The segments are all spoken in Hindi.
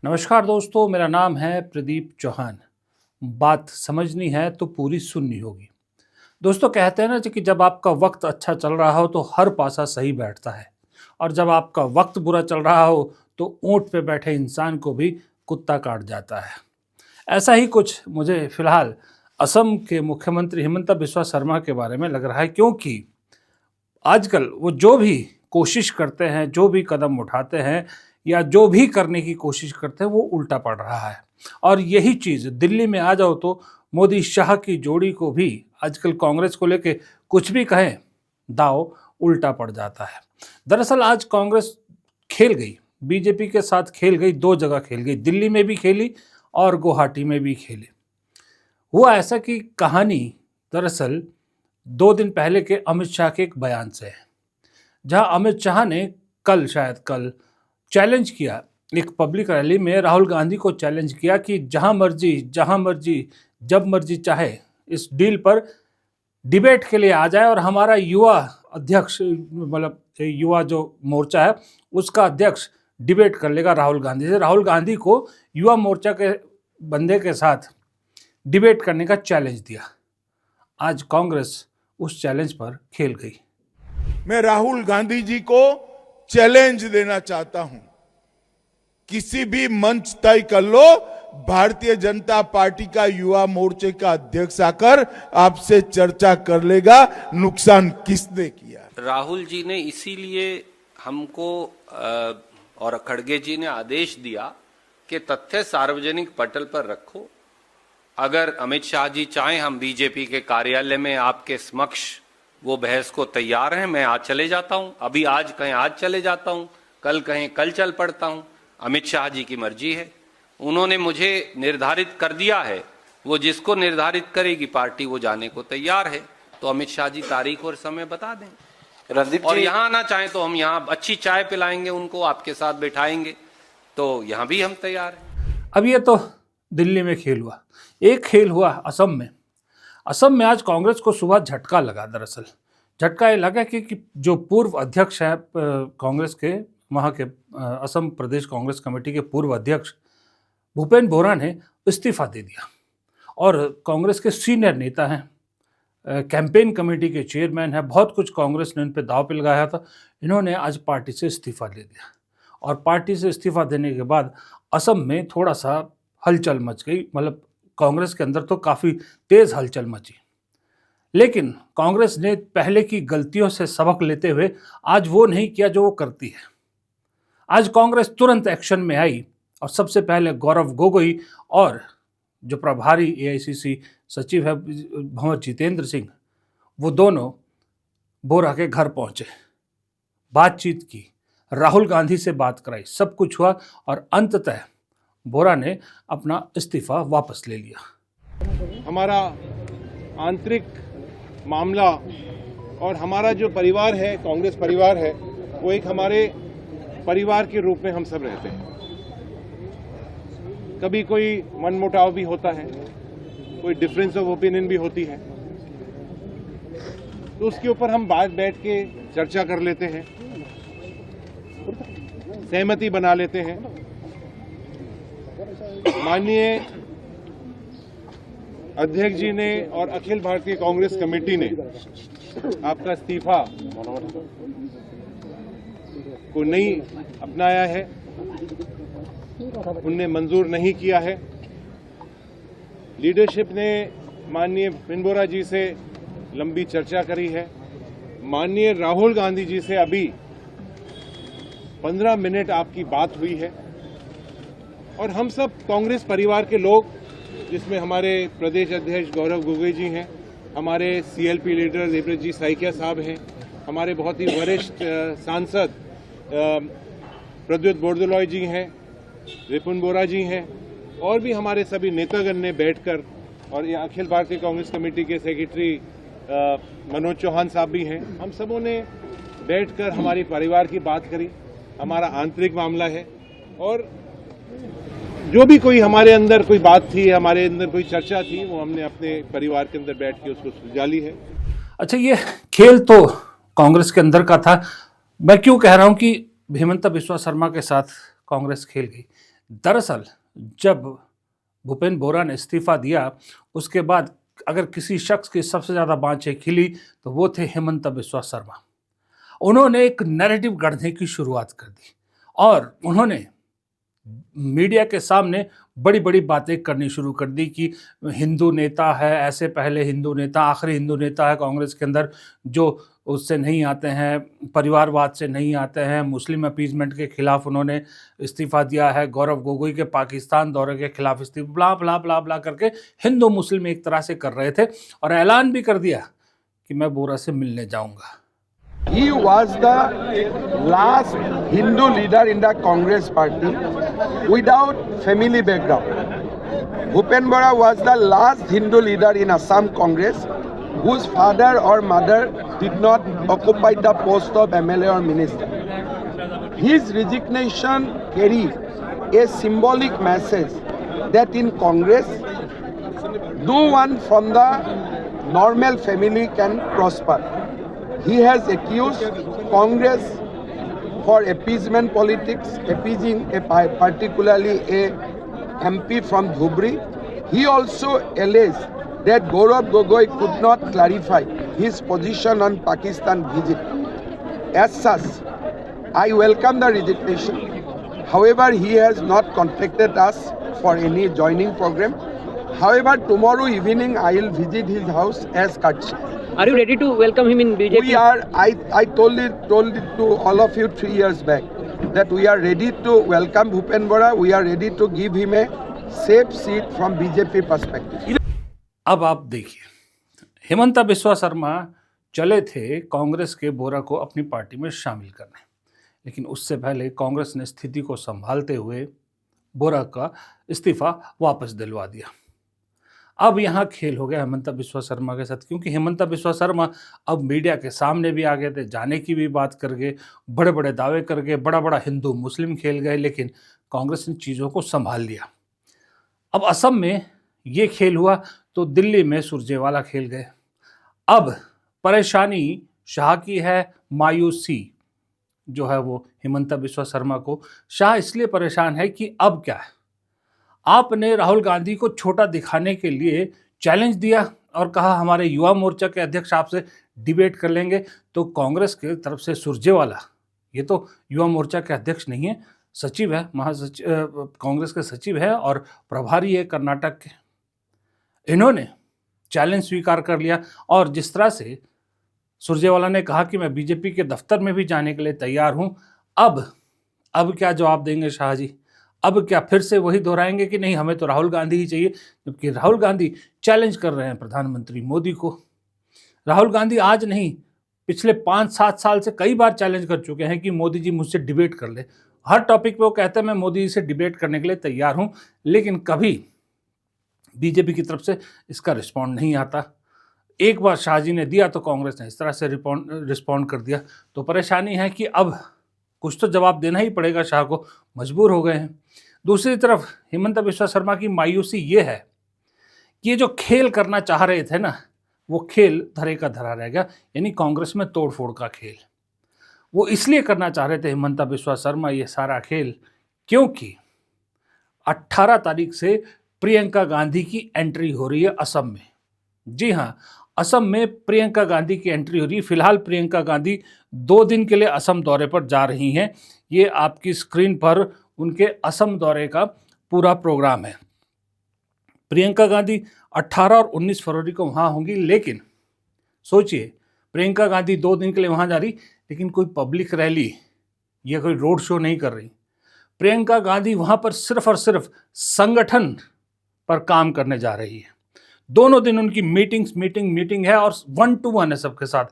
नमस्कार दोस्तों, मेरा नाम है प्रदीप चौहान। बात समझनी है तो पूरी सुननी होगी। दोस्तों, कहते हैं ना कि जब आपका वक्त अच्छा चल रहा हो तो हर पासा सही बैठता है, और जब आपका वक्त बुरा चल रहा हो तो ऊंट पे बैठे इंसान को भी कुत्ता काट जाता है। ऐसा ही कुछ मुझे फिलहाल असम के मुख्यमंत्री हिमंता बिस्वा शर्मा के बारे में लग रहा है, क्योंकि आजकल वो जो भी कोशिश करते हैं, जो भी कदम उठाते हैं या जो भी करने की कोशिश करते हैं, वो उल्टा पड़ रहा है। और यही चीज़ दिल्ली में आ जाओ तो मोदी शाह की जोड़ी को भी आजकल कांग्रेस को लेके कुछ भी कहें, दाव उल्टा पड़ जाता है। दरअसल आज कांग्रेस खेल गई, बीजेपी के साथ खेल गई, दो जगह खेल गई, दिल्ली में भी खेली और गुवाहाटी में भी खेली। हुआ ऐसा कि कहानी दरअसल 2 दिन पहले के अमित शाह के एक बयान से है, जहां अमित शाह ने शायद कल चैलेंज किया, एक पब्लिक रैली में राहुल गांधी को चैलेंज किया कि जहां मर्जी, जहां मर्जी, जब मर्जी चाहे इस डील पर डिबेट के लिए आ जाए, और हमारा युवा अध्यक्ष, मतलब युवा जो मोर्चा है उसका अध्यक्ष डिबेट कर लेगा राहुल गांधी से। राहुल गांधी को युवा मोर्चा के बंदे के साथ डिबेट करने का चैलेंज दिया। आज कांग्रेस उस चैलेंज पर खेल गई। मैं राहुल गांधी जी को चैलेंज देना चाहता हूं, किसी भी मंच तय कर लो, भारतीय जनता पार्टी का युवा मोर्चे का अध्यक्ष आकर आपसे चर्चा कर लेगा नुकसान किसने किया। राहुल जी ने इसीलिए हमको और खड़गे जी ने आदेश दिया कि तथ्य सार्वजनिक पटल पर रखो। अगर अमित शाह जी चाहें, हम बीजेपी के कार्यालय में आपके समक्ष वो बहस को तैयार हैं। मैं आज चले जाता हूं, अभी आज कहें आज चले जाता हूं, कल कहें कल चल पड़ता हूं। अमित शाह जी की मर्जी है, उन्होंने मुझे निर्धारित कर दिया है, वो जिसको निर्धारित करेगी पार्टी वो जाने को तैयार है। तो अमित शाह जी तारीख और समय बता दें। रणदीप और जी, यहाँ आना चाहें तो हम यहाँ अच्छी चाय पिलाएंगे उनको, आपके साथ बैठाएंगे, तो यहाँ भी हम तैयार हैं। अब ये तो दिल्ली में खेल हुआ, एक खेल हुआ असम में। असम में आज कांग्रेस को सुबह झटका लगा। दरअसल झटका ये लगा कि जो पूर्व अध्यक्ष हैं कांग्रेस के, वहाँ के असम प्रदेश कांग्रेस कमेटी के पूर्व अध्यक्ष भूपेन बोरा ने इस्तीफा दे दिया। और कांग्रेस के सीनियर नेता हैं, कैंपेन कमेटी के चेयरमैन हैं, बहुत कुछ कांग्रेस ने इन पर दांव पे लगाया था। इन्होंने आज पार्टी से इस्तीफा दे दिया, और पार्टी से इस्तीफा देने के बाद असम में थोड़ा सा हलचल मच गई। मतलब कांग्रेस के अंदर तो काफ़ी तेज़ हलचल मची। लेकिन कांग्रेस ने पहले की गलतियों से सबक लेते हुए आज वो नहीं किया जो वो करती है। आज कांग्रेस तुरंत एक्शन में आई, और सबसे पहले गौरव गोगोई और जो प्रभारी एआईसीसी सचिव है भंवर जितेंद्र सिंह, वो दोनों बोरा के घर पहुंचे, बातचीत की, राहुल गांधी से बात कराई, सब कुछ हुआ, और अंततः बोरा ने अपना इस्तीफा वापस ले लिया। हमारा आंतरिक मामला और हमारा जो परिवार है, कांग्रेस परिवार है, वो एक हमारे परिवार के रूप में हम सब रहते हैं। कभी कोई मनमुटाव भी होता है, कोई डिफरेंस ऑफ ओपिनियन भी होती है, तो उसके ऊपर हम बैठ के चर्चा कर लेते हैं, सहमति बना लेते हैं। माननीय अध्यक्ष जी ने और अखिल भारतीय कांग्रेस कमेटी ने आपका इस्तीफा को नहीं अपनाया है, उनने मंजूर नहीं किया है। लीडरशिप ने माननीय पिनबोरा जी से लंबी चर्चा करी है। माननीय राहुल गांधी जी से अभी 15 मिनट आपकी बात हुई है, और हम सब कांग्रेस परिवार के लोग, जिसमें हमारे प्रदेश अध्यक्ष गौरव गोगोई जी हैं, हमारे सीएलपी लीडर देवव्रत जी साइकिया साहब हैं, हमारे बहुत ही वरिष्ठ सांसद प्रद्युत बोरदोलोई जी हैं, रिपुन बोरा जी हैं, और भी हमारे सभी नेतागण ने बैठकर, और ये अखिल भारतीय कांग्रेस कमेटी के सेक्रेटरी मनोज चौहान साहब भी हैं, हम सबों ने बैठकर हमारी परिवार की बात करी। हमारा आंतरिक मामला है, और जो भी कोई हमारे अंदर कोई बात थी, हमारे अंदर कोई चर्चा थी, वो हमने अपने परिवार के अंदर बैठ के उसको सुलझा ली है। अच्छा, ये खेल तो कांग्रेस के अंदर का था। मैं क्यों कह रहा हूं कि हिमंता बिस्वा शर्मा के साथ कांग्रेस खेल गई? दरअसल जब भूपेंद्र बोरा ने इस्तीफा दिया, उसके बाद अगर किसी शख्स की सबसे ज़्यादा बाँछें खिली तो वो थे हेमंत बिस्वा शर्मा। उन्होंने एक नैरेटिव गढ़ने की शुरुआत कर दी और उन्होंने मीडिया के सामने बड़ी बड़ी बातें करनी शुरू कर दी कि हिंदू नेता है, ऐसे पहले हिंदू नेता, आखिरी हिंदू नेता है कांग्रेस के अंदर जो उससे नहीं आते हैं, परिवारवाद से नहीं आते हैं, मुस्लिम अपीजमेंट के खिलाफ उन्होंने इस्तीफा दिया है, गौरव गोगोई के पाकिस्तान दौरे के खिलाफ इस्तीफा, ब्ला ब्ला ब्ला ब्ला करके हिंदू मुस्लिम एक तरह से कर रहे थे और ऐलान भी कर दिया कि मैं बोरा से मिलने जाऊंगा। He was the last Hindu leader in the Congress party without family background. Bhupen Bora was the last Hindu leader in Assam Congress whose father or mother did not occupy the post of MLA or minister. His resignation carried a symbolic message that in Congress, no one from the normal family can prosper. He has accused Congress for appeasement politics, appeasing particularly a MP from Dhubri. He also alleged that Gaurav Gogoi could not clarify his position on Pakistan visit. As such, I welcome the resignation. However, he has not contacted us for any joining program. However, tomorrow evening I will visit his house as courtesy. Are you ready to welcome him in BJP? We are. I told it to all of you 3 years back that we are ready to welcome Bhupen Bora. We are ready to give him a safe seat from BJP perspective. अब आप देखिए, हेमंत बिस्वा शर्मा चले थे कांग्रेस के बोरा को अपनी पार्टी में शामिल करने, लेकिन उससे पहले कांग्रेस ने स्थिति को संभालते हुए बोरा का इस्तीफा वापस दिलवा दिया। अब यहाँ खेल हो गया हेमंत बिस्वा शर्मा के साथ, क्योंकि हेमंत बिस्वा शर्मा अब मीडिया के सामने भी आ गए थे, जाने की भी बात कर गए, बड़े बड़े दावे कर गए, बड़ा बड़ा हिंदू मुस्लिम खेल गए, लेकिन कांग्रेस ने चीज़ों को संभाल लिया। अब असम में ये खेल हुआ तो दिल्ली में सुरजेवाला खेल गए। अब परेशानी शाह की है, मायूसी जो है वो हेमंत बिस्वा शर्मा को। शाह इसलिए परेशान है कि अब क्या है, आपने राहुल गांधी को छोटा दिखाने के लिए चैलेंज दिया और कहा हमारे युवा मोर्चा के अध्यक्ष आपसे डिबेट कर लेंगे, तो कांग्रेस की तरफ से सुरजेवाला, ये तो युवा मोर्चा के अध्यक्ष नहीं है, सचिव है, महासचिव कांग्रेस के सचिव है और प्रभारी है कर्नाटक के, इन्होंने चैलेंज स्वीकार कर लिया। और जिस तरह से सुरजेवाला ने कहा कि मैं बीजेपी के दफ्तर में भी जाने के लिए तैयार हूं, अब क्या जवाब देंगे शाह जी? अब क्या फिर से वही दोहराएंगे कि नहीं हमें तो राहुल गांधी ही चाहिए, जबकि राहुल गांधी चैलेंज कर रहे हैं प्रधानमंत्री मोदी को। राहुल गांधी आज नहीं, पिछले 5-7 साल से कई बार चैलेंज कर चुके हैं कि मोदी जी मुझसे डिबेट कर ले। हर टॉपिक पे वो कहते हैं मैं मोदी जी से डिबेट करने के लिए तैयार हूं, लेकिन कभी बीजेपी की तरफ से इसका रिस्पॉन्ड नहीं आता। एक बार शाह जी ने दिया तो कांग्रेस ने इस तरह से रिस्पॉन्ड कर दिया। तो परेशानी है कि अब कुछ तो जवाब देना ही पड़ेगा शाह को, मजबूर हो गए हैं। दूसरी तरफ हेमंत बिस्वा शर्मा की मायूसी ये है कि ये जो खेल करना चाह रहे थे ना, वो खेल धरे का धरा रह गया, यानी कांग्रेस में तोड़फोड़ का खेल। वो इसलिए करना चाह रहे थे हेमंत बिस्वा शर्मा ये सारा खेल, क्योंकि 18 तारीख से प्रियंका गांधी की एंट्री हो रही है असम में। जी हाँ, असम में प्रियंका गांधी की एंट्री हो रही है। फिलहाल प्रियंका गांधी 2 दिन के लिए असम दौरे पर जा रही हैं। ये आपकी स्क्रीन पर उनके असम दौरे का पूरा प्रोग्राम है। प्रियंका गांधी 18 और 19 फरवरी को वहाँ होंगी, लेकिन सोचिए प्रियंका गांधी 2 दिन के लिए वहाँ जा रही, लेकिन कोई पब्लिक रैली या कोई रोड शो नहीं कर रही। प्रियंका गांधी वहाँ पर सिर्फ और सिर्फ संगठन पर काम करने जा रही है। दोनों दिन उनकी मीटिंग है और 1-to-1 है सबके साथ,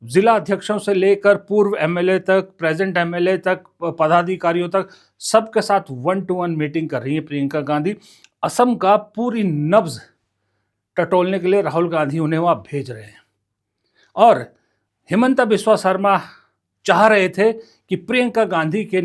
जिला अध्यक्षों से लेकर पूर्व एमएलए तक, प्रेजेंट एमएलए तक, पदाधिकारियों तक, सबके साथ 1-to-1 मीटिंग कर रही है प्रियंका गांधी। असम का पूरी नब्ज टटोलने के लिए राहुल गांधी उन्हें वहाँ भेज रहे हैं। और हेमंत बिस्वा शर्मा चाह रहे थे कि प्रियंका गांधी के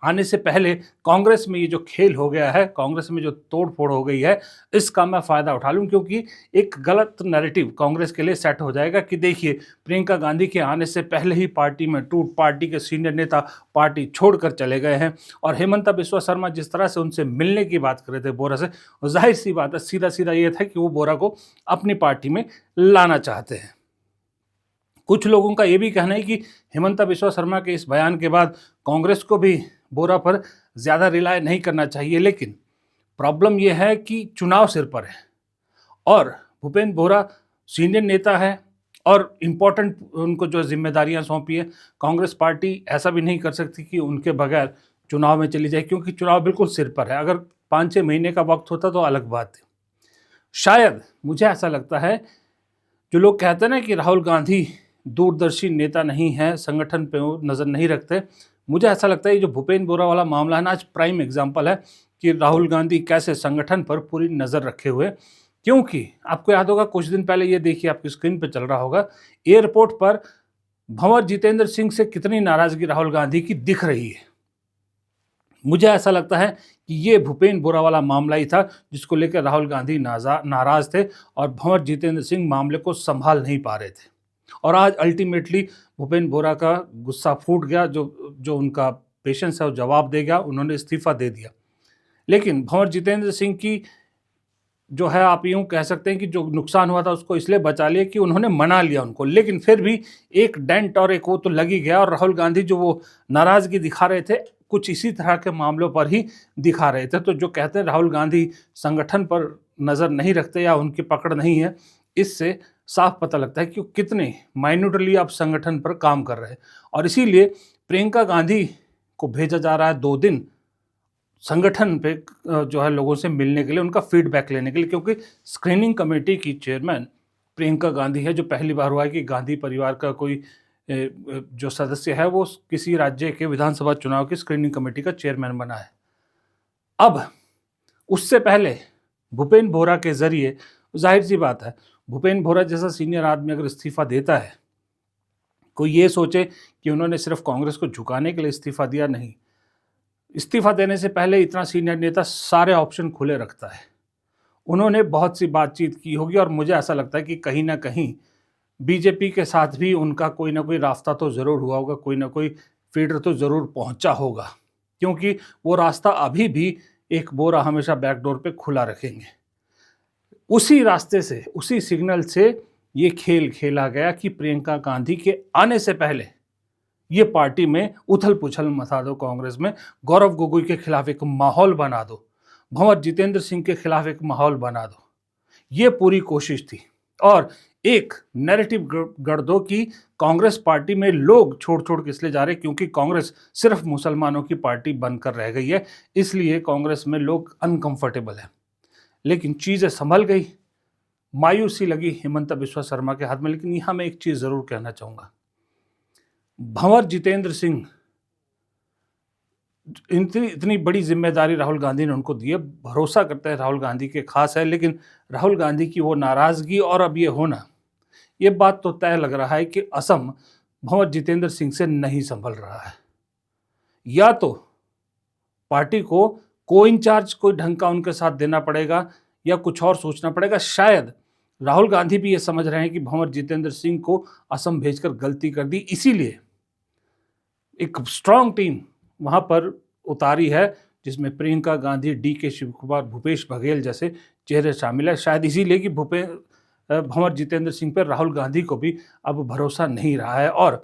आने से पहले कांग्रेस में ये जो खेल हो गया है, कांग्रेस में जो तोड़-फोड़ हो गई है, इसका मैं फ़ायदा उठा लूँ, क्योंकि एक गलत नैरेटिव कांग्रेस के लिए सेट हो जाएगा कि देखिए प्रियंका गांधी के आने से पहले ही पार्टी में टूट, पार्टी के सीनियर नेता पार्टी छोड़कर चले गए हैं। और हेमंता बिस्वा शर्मा जिस तरह से उनसे मिलने की बात कर रहे थे बोरा से, ज़ाहिर-सी बात है, सीधा-सीधा ये था कि वो बोरा को अपनी पार्टी में लाना चाहते हैं। कुछ लोगों का ये भी कहना है कि हेमंता बिस्वा शर्मा के इस बयान के बाद कांग्रेस को भी बोरा पर ज़्यादा रिलाय नहीं करना चाहिए, लेकिन प्रॉब्लम यह है कि चुनाव सिर पर है और भूपेंद्र बोरा सीनियर नेता है और इम्पोर्टेंट उनको जो जिम्मेदारियां सौंपी है, कांग्रेस पार्टी ऐसा भी नहीं कर सकती कि उनके बगैर चुनाव में चली जाए, क्योंकि चुनाव बिल्कुल सिर पर है। अगर 5-6 महीने का वक्त होता तो अलग बात है। शायद मुझे ऐसा लगता है, जो लोग कहते हैं ना कि राहुल गांधी दूरदर्शी नेता नहीं है, संगठन पे वो नज़र नहीं रखते, मुझे ऐसा लगता है ये जो भूपेंद्र बोरा वाला मामला है ना, आज प्राइम एग्जाम्पल है कि राहुल गांधी कैसे संगठन पर पूरी नज़र रखे हुए। क्योंकि आपको याद होगा कुछ दिन पहले, ये देखिए आपकी स्क्रीन पे चल रहा होगा, एयरपोर्ट पर भंवर जितेंद्र सिंह से कितनी नाराज़गी राहुल गांधी की दिख रही है। मुझे ऐसा लगता है कि ये भूपेंद्र बोरा वाला मामला ही था जिसको लेकर राहुल गांधी नाराज़ थे और भंवर जितेंद्र सिंह मामले को संभाल नहीं पा रहे थे। और आज अल्टीमेटली भूपेंद्र बोरा का गुस्सा फूट गया, जो उनका पेशेंस है वो जवाब दे गया, उन्होंने इस्तीफा दे दिया। लेकिन भंवर जितेंद्र सिंह की जो है, आप यूँ कह सकते हैं कि जो नुकसान हुआ था उसको इसलिए बचा लिया कि उन्होंने मना लिया उनको, लेकिन फिर भी एक डेंट और एक वो तो लग ही गया। और राहुल गांधी जो वो नाराज़गी दिखा रहे थे, कुछ इसी तरह के मामलों पर ही दिखा रहे थे। तो जो कहते हैं राहुल गांधी संगठन पर नज़र नहीं रखते या उनकी पकड़ नहीं है, इससे साफ पता लगता है कि वो कितने माइन्यूटली अब संगठन पर काम कर रहे हैं। और इसीलिए प्रियंका गांधी को भेजा जा रहा है 2 दिन संगठन पे जो है लोगों से मिलने के लिए, उनका फीडबैक लेने के लिए, क्योंकि स्क्रीनिंग कमेटी की चेयरमैन प्रियंका गांधी है, जो पहली बार हुआ है कि गांधी परिवार का कोई जो सदस्य है वो किसी राज्य के विधानसभा चुनाव की स्क्रीनिंग कमेटी का चेयरमैन बना है। अब उससे पहले भूपेंद्र बोरा के जरिए, जाहिर सी बात है, भूपेंद्र बोरा जैसा सीनियर आदमी अगर इस्तीफा देता है, कोई ये सोचे कि उन्होंने सिर्फ कांग्रेस को झुकाने के लिए इस्तीफा दिया, नहीं। इस्तीफा देने से पहले इतना सीनियर नेता सारे ऑप्शन खुले रखता है। उन्होंने बहुत सी बातचीत की होगी और मुझे ऐसा लगता है कि कहीं ना कहीं बीजेपी के साथ भी उनका कोई ना कोई रास्ता तो ज़रूर हुआ होगा, कोई ना कोई फीडर तो ज़रूर पहुंचा होगा, क्योंकि वो रास्ता अभी भी एक बोरा हमेशा बैकडोर पे खुला रखेंगे। उसी रास्ते से, उसी सिग्नल से ये खेल खेला गया कि प्रियंका गांधी के आने से पहले ये पार्टी में उथल पुथल मचा दो, कांग्रेस में गौरव गोगोई के खिलाफ एक माहौल बना दो, भंवर जितेंद्र सिंह के खिलाफ एक माहौल बना दो। ये पूरी कोशिश थी और एक नैरेटिव गढ़ दो कि कांग्रेस पार्टी में लोग छोड़ के इसलिए जा रहे क्योंकि कांग्रेस सिर्फ मुसलमानों की पार्टी बनकर रह गई है, इसलिए कांग्रेस में लोग अनकंफर्टेबल है। लेकिन चीज़ें संभल गई, मायूसी लगी हेमंता बिस्वा शर्मा के हाथ में। लेकिन यहाँ मैं एक चीज़ ज़रूर कहना चाहूँगा, भंवर जितेंद्र सिंह, इतनी बड़ी जिम्मेदारी राहुल गांधी ने उनको दी है, भरोसा करते हैं राहुल गांधी के खास है, लेकिन राहुल गांधी की वो नाराज़गी और अब ये होना, ये बात तो तय लग रहा है कि असम भंवर जितेंद्र सिंह से नहीं संभल रहा है। या तो पार्टी को को इंचार्ज कोई ढंग का उनके साथ देना पड़ेगा या कुछ और सोचना पड़ेगा। शायद राहुल गांधी भी ये समझ रहे हैं कि भंवर जितेंद्र सिंह को असम भेजकर गलती कर दी, इसीलिए एक स्ट्रांग टीम वहाँ पर उतारी है जिसमें प्रियंका गांधी, DK शिव कुमार, भूपेश बघेल जैसे चेहरे शामिल है। शायद इसीलिए कि भंवर जितेंद्र सिंह पर राहुल गांधी को भी अब भरोसा नहीं रहा है और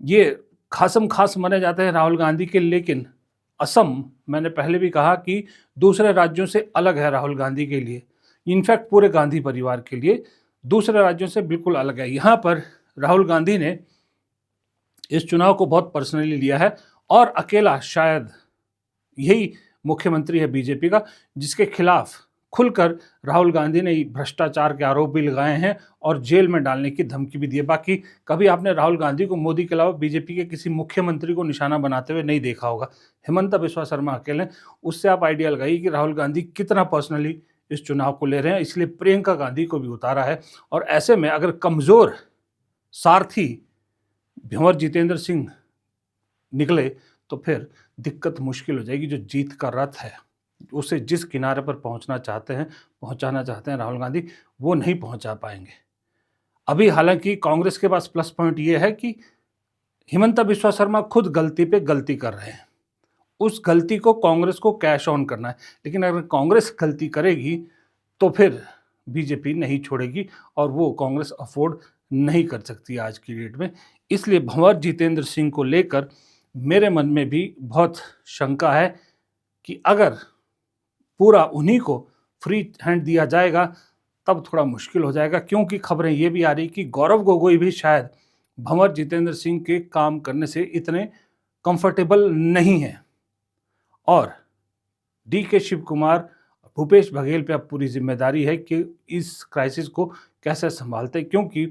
ये खासम खास माने जाते हैं राहुल गांधी के। लेकिन असम, मैंने पहले भी कहा कि दूसरे राज्यों से अलग है राहुल गांधी के लिए, इनफैक्ट पूरे गांधी परिवार के लिए दूसरे राज्यों से बिल्कुल अलग है। यहाँ पर राहुल गांधी ने इस चुनाव को बहुत पर्सनली लिया है और अकेला शायद यही मुख्यमंत्री है बीजेपी का जिसके खिलाफ खुलकर राहुल गांधी ने भ्रष्टाचार के आरोप भी लगाए हैं और जेल में डालने की धमकी भी दी है। बाकी कभी आपने राहुल गांधी को मोदी के अलावा बीजेपी के किसी मुख्यमंत्री को निशाना बनाते हुए नहीं देखा होगा। हेमंता बिस्वा शर्मा अकेले, उससे आप आइडिया लगाइए कि राहुल गांधी कितना पर्सनली इस चुनाव को ले रहे हैं। इसलिए प्रियंका गांधी को भी उतारा है और ऐसे में अगर कमज़ोर सारथी भंवर जितेंद्र सिंह निकले तो फिर दिक्कत मुश्किल हो जाएगी। जो जीत का रथ है, उसे जिस किनारे पर पहुंचाना चाहते हैं राहुल गांधी, वो नहीं पहुंचा पाएंगे। अभी हालांकि कांग्रेस के पास प्लस पॉइंट ये है कि हिमंता बिस्वा शर्मा खुद गलती पे गलती कर रहे हैं। उस गलती को कांग्रेस को कैश ऑन करना है, लेकिन अगर कांग्रेस गलती करेगी तो फिर बीजेपी नहीं छोड़ेगी और वो कांग्रेस अफोर्ड नहीं कर सकती आज की डेट में। इसलिए भंवर जितेंद्र सिंह को लेकर मेरे मन में भी बहुत शंका है कि अगर पूरा उन्हीं को फ्री हैंड दिया जाएगा तब थोड़ा मुश्किल हो जाएगा, क्योंकि खबरें ये भी आ रही कि गौरव गोगोई भी शायद भंवर जितेंद्र सिंह के काम करने से इतने कंफर्टेबल नहीं हैं और डी के शिव कुमार, भूपेश बघेल पे अब पूरी जिम्मेदारी है कि इस क्राइसिस को कैसे संभालते, क्योंकि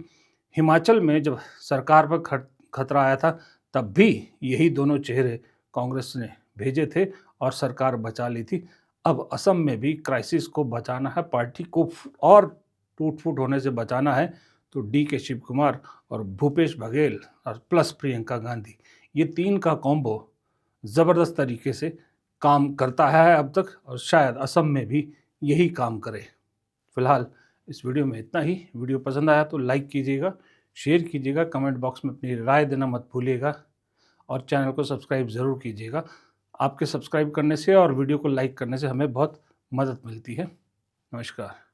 हिमाचल में जब सरकार पर खतरा आया था तब भी यही दोनों चेहरे कांग्रेस ने भेजे थे और सरकार बचा ली थी। अब असम में भी क्राइसिस को बचाना है, पार्टी को और टूट फूट होने से बचाना है, तो डी के शिव कुमार और भूपेश बघेल और प्लस प्रियंका गांधी, ये तीन का कॉम्बो ज़बरदस्त तरीके से काम करता है अब तक और शायद असम में भी यही काम करे। फिलहाल इस वीडियो में इतना ही। वीडियो पसंद आया तो लाइक कीजिएगा, शेयर कीजिएगा, कमेंट बॉक्स में अपनी राय देना मत भूलिएगा और चैनल को सब्सक्राइब ज़रूर कीजिएगा। आपके सब्सक्राइब करने से और वीडियो को लाइक करने से हमें बहुत मदद मिलती है। नमस्कार।